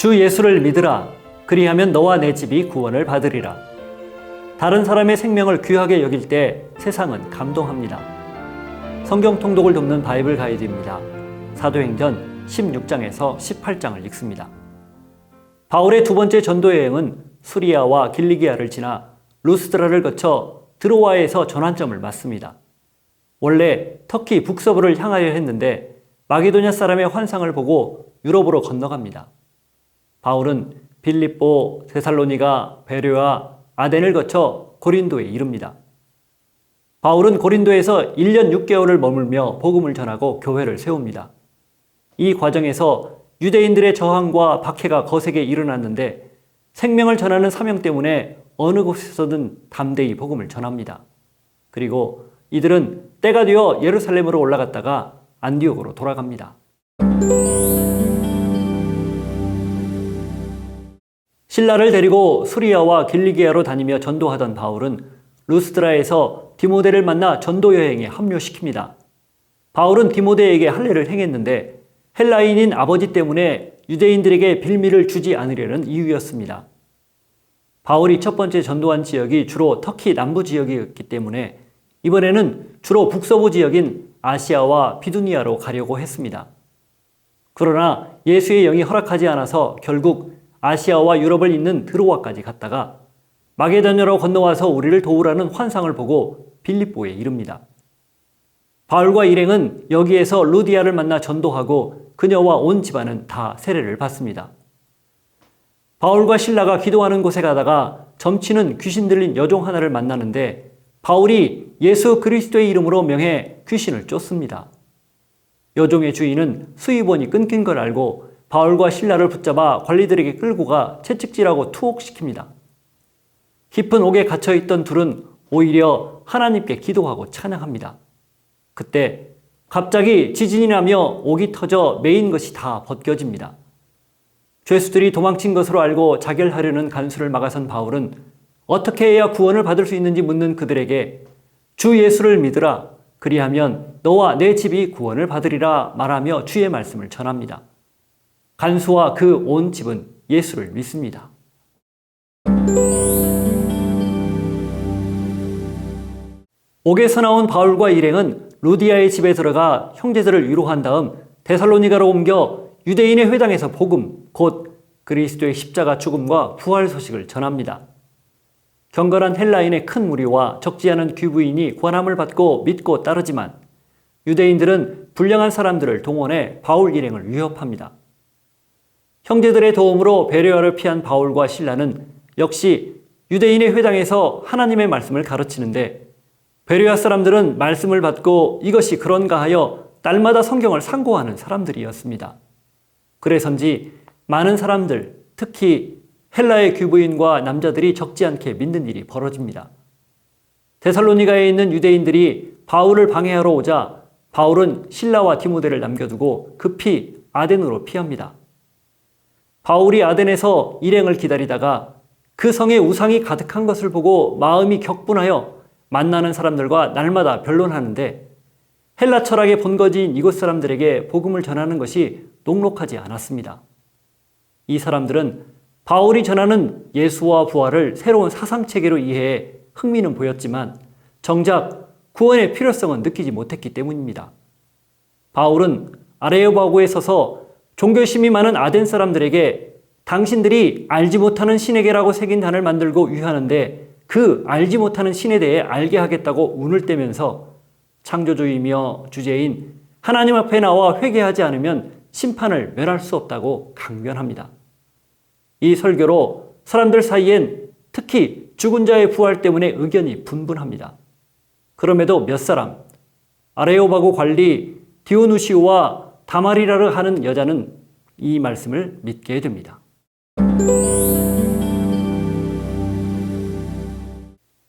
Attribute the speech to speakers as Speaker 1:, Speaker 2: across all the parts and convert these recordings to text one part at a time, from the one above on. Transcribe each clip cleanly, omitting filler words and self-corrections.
Speaker 1: 주 예수를 믿으라. 그리하면 너와 내 집이 구원을 받으리라. 다른 사람의 생명을 귀하게 여길 때 세상은 감동합니다. 성경 통독을 돕는 바이블 가이드입니다. 사도행전 16장에서 18장을 읽습니다. 바울의 두 번째 전도 여행은 수리아와 길리기아를 지나 루스드라를 거쳐 드로아에서 전환점을 맞습니다. 원래 터키 북서부를 향하여 했는데 마게도냐 사람의 환상을 보고 유럽으로 건너갑니다. 바울은 빌립보, 데살로니가, 베레아, 아덴을 거쳐 고린도에 이릅니다. 바울은 고린도에서 1년 6개월을 머물며 복음을 전하고 교회를 세웁니다. 이 과정에서 유대인들의 저항과 박해가 거세게 일어났는데 생명을 전하는 사명 때문에 어느 곳에서든 담대히 복음을 전합니다. 그리고 이들은 때가 되어 예루살렘으로 올라갔다가 안디옥으로 돌아갑니다. 신라를 데리고 수리아와 길리기아로 다니며 전도하던 바울은 루스드라에서 디모데를 만나 전도 여행에 합류시킵니다. 바울은 디모데에게 할례를 행했는데 헬라인인 아버지 때문에 유대인들에게 빌미를 주지 않으려는 이유였습니다. 바울이 첫 번째 전도한 지역이 주로 터키 남부 지역이었기 때문에 이번에는 주로 북서부 지역인 아시아와 비두니아로 가려고 했습니다. 그러나 예수의 영이 허락하지 않아서 결국 아시아와 유럽을 잇는 드로아까지 갔다가 마게도냐로 건너와서 우리를 도우라는 환상을 보고 빌립보에 이릅니다. 바울과 일행은 여기에서 루디아를 만나 전도하고 그녀와 온 집안은 다 세례를 받습니다. 바울과 실라가 기도하는 곳에 가다가 점치는 귀신 들린 여종 하나를 만나는데 바울이 예수 그리스도의 이름으로 명해 귀신을 쫓습니다. 여종의 주인은 수입원이 끊긴 걸 알고 바울과 실라를 붙잡아 관리들에게 끌고 가 채찍질하고 투옥시킵니다. 깊은 옥에 갇혀있던 둘은 오히려 하나님께 기도하고 찬양합니다. 그때 갑자기 지진이 나며 옥이 터져 메인 것이 다 벗겨집니다. 죄수들이 도망친 것으로 알고 자결하려는 간수를 막아선 바울은 어떻게 해야 구원을 받을 수 있는지 묻는 그들에게 주 예수를 믿으라. 그리하면 너와 내 집이 구원을 받으리라 말하며 주의 말씀을 전합니다. 간수와 그 온 집은 예수를 믿습니다. 옥에서 나온 바울과 일행은 루디아의 집에 들어가 형제들을 위로한 다음 데살로니가로 옮겨 유대인의 회당에서 복음, 곧 그리스도의 십자가 죽음과 부활 소식을 전합니다. 경건한 헬라인의 큰 무리와 적지 않은 귀부인이 권함을 받고 믿고 따르지만 유대인들은 불량한 사람들을 동원해 바울 일행을 위협합니다. 형제들의 도움으로 베레아를 피한 바울과 실라는 역시 유대인의 회당에서 하나님의 말씀을 가르치는데 베레아 사람들은 말씀을 받고 이것이 그런가 하여 날마다 성경을 상고하는 사람들이었습니다. 그래서인지 많은 사람들, 특히 헬라의 귀부인과 남자들이 적지 않게 믿는 일이 벌어집니다. 데살로니가에 있는 유대인들이 바울을 방해하러 오자 바울은 실라와 디모데를 남겨두고 급히 아덴으로 피합니다. 바울이 아덴에서 일행을 기다리다가 그 성에 우상이 가득한 것을 보고 마음이 격분하여 만나는 사람들과 날마다 변론하는데 헬라 철학의 본거지인 이곳 사람들에게 복음을 전하는 것이 녹록하지 않았습니다. 이 사람들은 바울이 전하는 예수와 부활을 새로운 사상체계로 이해해 흥미는 보였지만 정작 구원의 필요성은 느끼지 못했기 때문입니다. 바울은 아레오바고에 서서 종교심이 많은 아덴 사람들에게 당신들이 알지 못하는 신에게라고 새긴 단을 만들고 유효하는데 그 알지 못하는 신에 대해 알게 하겠다고 운을 떼면서 창조주이며 주제인 하나님 앞에 나와 회개하지 않으면 심판을 면할 수 없다고 강변합니다. 이 설교로 사람들 사이엔 특히 죽은 자의 부활 때문에 의견이 분분합니다. 그럼에도 몇 사람, 아레오바고 관리 디오누시오와 다마리라르 하는 여자는 이 말씀을 믿게 됩니다.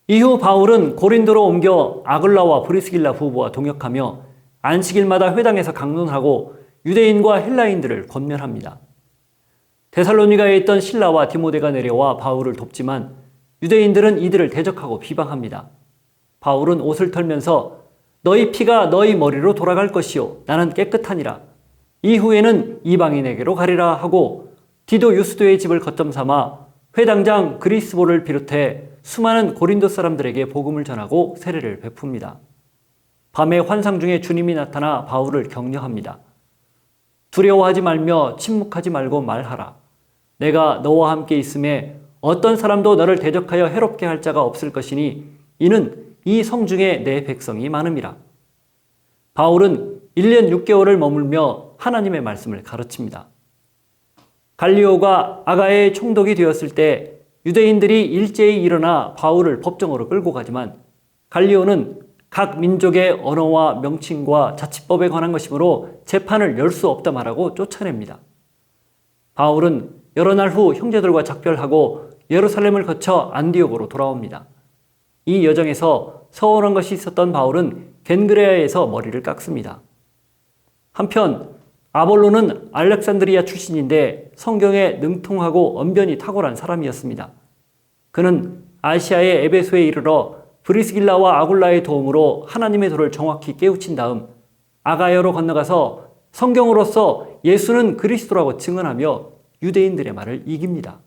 Speaker 1: 이후 바울은 고린도로 옮겨 아글라와 브리스길라 부부와 동역하며 안식일마다 회당에서 강론하고 유대인과 헬라인들을 권면합니다. 데살로니가에 있던 실라와 디모데가 내려와 바울을 돕지만 유대인들은 이들을 대적하고 비방합니다. 바울은 옷을 털면서 너희 피가 너희 머리로 돌아갈 것이요 나는 깨끗하니라. 이후에는 이방인에게로 가리라 하고 디도 유스도의 집을 거점 삼아 회당장 그리스보를 비롯해 수많은 고린도 사람들에게 복음을 전하고 세례를 베풉니다. 밤의 환상 중에 주님이 나타나 바울을 격려합니다. 두려워하지 말며 침묵하지 말고 말하라. 내가 너와 함께 있음에 어떤 사람도 너를 대적하여 해롭게 할 자가 없을 것이니 이는 이 성중에 내 백성이 많음이라. 바울은 1년 6개월을 머물며 하나님의 말씀을 가르칩니다. 갈리오가 아가야의 총독이 되었을 때 유대인들이 일제히 일어나 바울을 법정으로 끌고 가지만 갈리오는 각 민족의 언어와 명칭과 자치법에 관한 것이므로 재판을 열 수 없다 말하고 쫓아냅니다. 바울은 여러 날 후 형제들과 작별하고 예루살렘을 거쳐 안디옥으로 돌아옵니다. 이 여정에서 서운한 것이 있었던 바울은 겐그레아에서 머리를 깎습니다. 한편 아볼로는 알렉산드리아 출신인데 성경에 능통하고 언변이 탁월한 사람이었습니다. 그는 아시아의 에베소에 이르러 브리스길라와 아굴라의 도움으로 하나님의 도를 정확히 깨우친 다음 아가야로 건너가서 성경으로서 예수는 그리스도라고 증언하며 유대인들의 말을 이깁니다.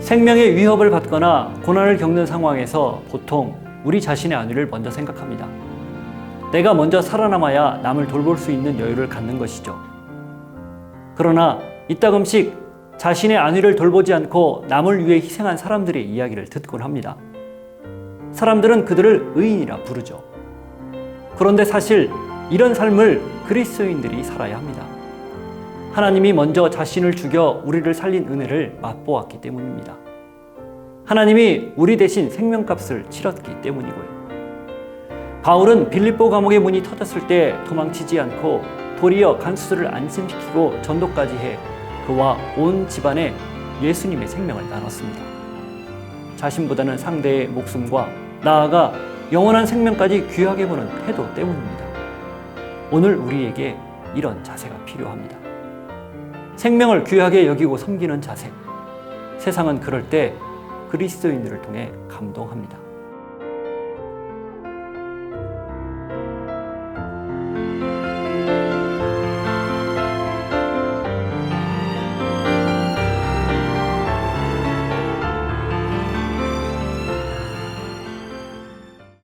Speaker 1: 생명의 위협을 받거나 고난을 겪는 상황에서 보통 우리 자신의 안위를 먼저 생각합니다. 내가 먼저 살아남아야 남을 돌볼 수 있는 여유를 갖는 것이죠. 그러나 이따금씩 자신의 안위를 돌보지 않고 남을 위해 희생한 사람들의 이야기를 듣곤 합니다. 사람들은 그들을 의인이라 부르죠. 그런데 사실 이런 삶을 그리스도인들이 살아야 합니다. 하나님이 먼저 자신을 죽여 우리를 살린 은혜를 맛보았기 때문입니다. 하나님이 우리 대신 생명값을 치렀기 때문이고요. 바울은 빌립보 감옥의 문이 터졌을 때 도망치지 않고 도리어 간수들을 안심시키고 전도까지 해 그와 온 집안에 예수님의 생명을 나눴습니다. 자신보다는 상대의 목숨과 나아가 영원한 생명까지 귀하게 보는 태도 때문입니다. 오늘 우리에게 이런 자세가 필요합니다. 생명을 귀하게 여기고 섬기는 자세. 세상은 그럴 때 그리스도인들을 통해 감동합니다.